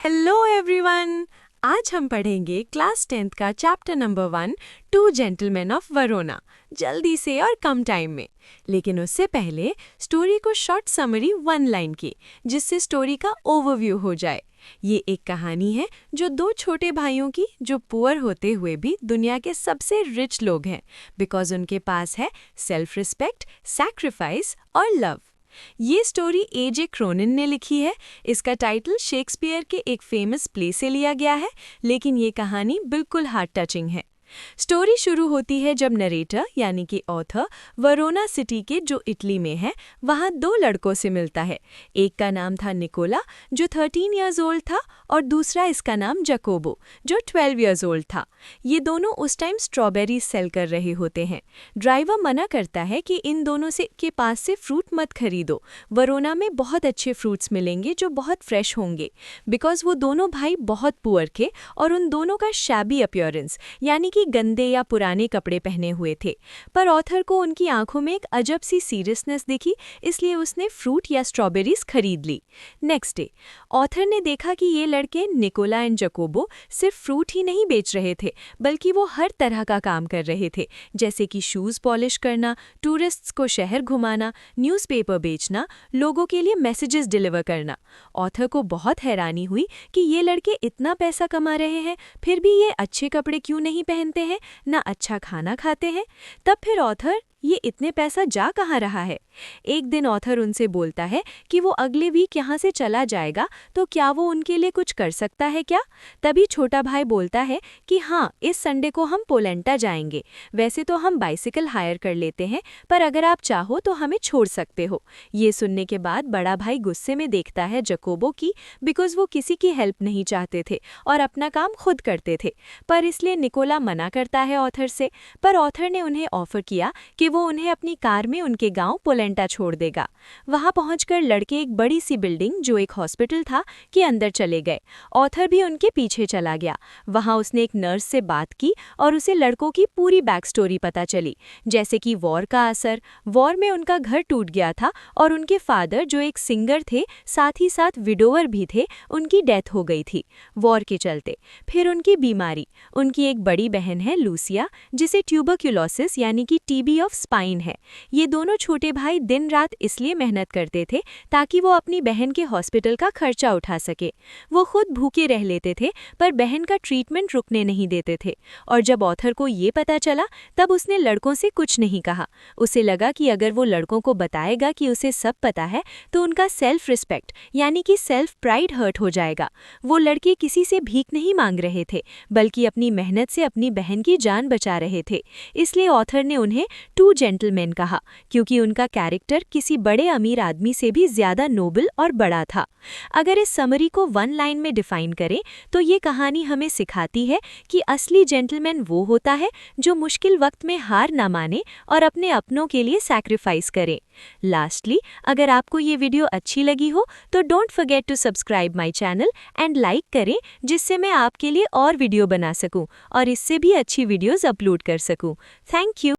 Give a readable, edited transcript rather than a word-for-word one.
Hello everyone. आज हम पढ़ेंगे क्लास 10th का chapter number 1 two gentleman of Verona, जल्दी से और कम टाइम में। लेकिन उससे पहले स्टोरी को शॉर्ट समरी 1 लाइन की, जिससे स्टोरी का ओवरव्यू हो जाए। ये एक कहानी है जो दो छोटे भाइयों की, जो पुअर होते हुए भी दुनिया के सबसे रिच लोग हैं, बिकॉज उनके पास है सेल्फ रिस्पेक्ट, सैक्रिफाइस और लव। ये स्टोरी ए.जे. क्रोनिन ने लिखी है। इसका टाइटल शेक्सपियर के एक फेमस प्ले से लिया गया है, लेकिन ये कहानी बिल्कुल हार्ट टचिंग है। स्टोरी शुरू होती है जब नरेटर यानी कि ऑथर वरोना सिटी के, जो इटली में है, वहाँ दो लड़कों से मिलता है। एक का नाम था निकोला, जो 13 इयर्स ओल्ड था, और दूसरा इसका नाम जकोबो, जो 12 इयर्स ओल्ड था। ये दोनों उस टाइम स्ट्रॉबेरी सेल कर रहे होते हैं। ड्राइवर मना करता है कि इन दोनों के पास से फ्रूट मत खरीदो, वरोना में बहुत अच्छे फ्रूट्स मिलेंगे जो बहुत फ्रेश होंगे। बिकॉज वो दोनों भाई बहुत पुअर थे और उन दोनों का शैबी अपीयरेंस यानी कि गंदे या पुराने कपड़े पहने हुए थे। पर ऑथर को उनकी आंखों में एक अजब सी सीरियसनेस दिखी, इसलिए उसने फ्रूट या स्ट्रॉबेरीज खरीद ली। नेक्स्ट डे ऑथर ने देखा कि ये लड़के निकोला एंड जकोबो सिर्फ फ्रूट ही नहीं बेच रहे थे, बल्कि वो हर तरह का काम कर रहे थे, जैसे कि शूज पॉलिश करना, टूरिस्ट्स को शहर घुमाना, न्यूज़पेपर बेचना, लोगों के लिए मैसेजेस डिलीवर करना। ऑथर को बहुत हैरानी हुई कि ये लड़के इतना पैसा कमा रहे हैं, फिर भी ये अच्छे कपड़े क्यों नहीं पहनते हैं, ना अच्छा खाना खाते हैं। तब फिर ऑथर, ये इतने पैसा जा कहाँ रहा है? एक दिन ऑथर उनसे बोलता है कि वो अगले वीक यहाँ से चला जाएगा, तो क्या वो उनके लिए कुछ कर सकता है क्या? तभी छोटा भाई बोलता है कि हाँ, इस संडे को हम पोलेंटा जाएंगे। वैसे तो हम बाइसिकल हायर कर लेते हैं, पर अगर आप चाहो तो हमें छोड़ सकते हो। ये सुनने के बाद बड़ा भाई गुस्से में देखता है जकोबो की, बिकॉज वो किसी की हेल्प नहीं चाहते थे और अपना काम खुद करते थे। पर इसलिए निकोला मना करता है ऑथर से, पर ऑथर ने उन्हें ऑफर किया कि वो उन्हें अपनी कार में उनके गांव पोलेंटा छोड़ देगा। वहां पहुंचकर लड़के एक बड़ी सी बिल्डिंग, जो एक हॉस्पिटल था, के अंदर चले गए। ऑथर भी उनके पीछे चला गया। वहां उसने एक नर्स से बात की और उसे लड़कों की पूरी बैक स्टोरी पता चली, जैसे कि वॉर का असर, वॉर में उनका घर टूट गया था और उनके फादर, जो एक सिंगर थे, साथ ही साथ विडोवर भी थे, उनकी डेथ हो गई थी वॉर के चलते। फिर उनकी बीमारी, उनकी एक बड़ी बहन है लूसिया, जिसे ट्यूबरक्यूलोसिस यानी कि टीबी ऑफ स्पाइन है। ये दोनों छोटे भाई दिन रात इसलिए मेहनत करते थे ताकि वो अपनी बहन के हॉस्पिटल का खर्चा उठा सके। वो खुद भूखे रह लेते थे, पर बहन का ट्रीटमेंट रुकने नहीं देते थे। और जब ऑथर को ये पता चला, तब उसने लड़कों से कुछ नहीं कहा। उसे लगा कि अगर वो लड़कों को बताएगा कि उसे सब पता है, तो उनका सेल्फ रिस्पेक्ट यानी कि सेल्फ प्राइड हर्ट हो जाएगा। वो लड़के किसी से भीख नहीं मांग रहे थे, बल्कि अपनी मेहनत से अपनी बहन की जान बचा रहे थे। इसलिए ऑथर ने उन्हें टू जेंटलमैन कहा, क्योंकि उनका कैरेक्टर किसी बड़े अमीर आदमी से भी ज्यादा नोबल और बड़ा था। अगर इस समरी को 1 लाइन में डिफाइन करें, तो ये कहानी हमें सिखाती है कि असली जेंटलमैन वो होता है जो मुश्किल वक्त में हार ना माने और अपने अपनों के लिए सैक्रिफाइस करे। लास्टली, अगर आपको ये वीडियो अच्छी लगी हो, तो don't forget to subscribe my channel and like करें, जिससे मैं आपके लिए और वीडियो बना सकूं और इससे भी अच्छी वीडियोस अपलोड कर सकूं। Thank you.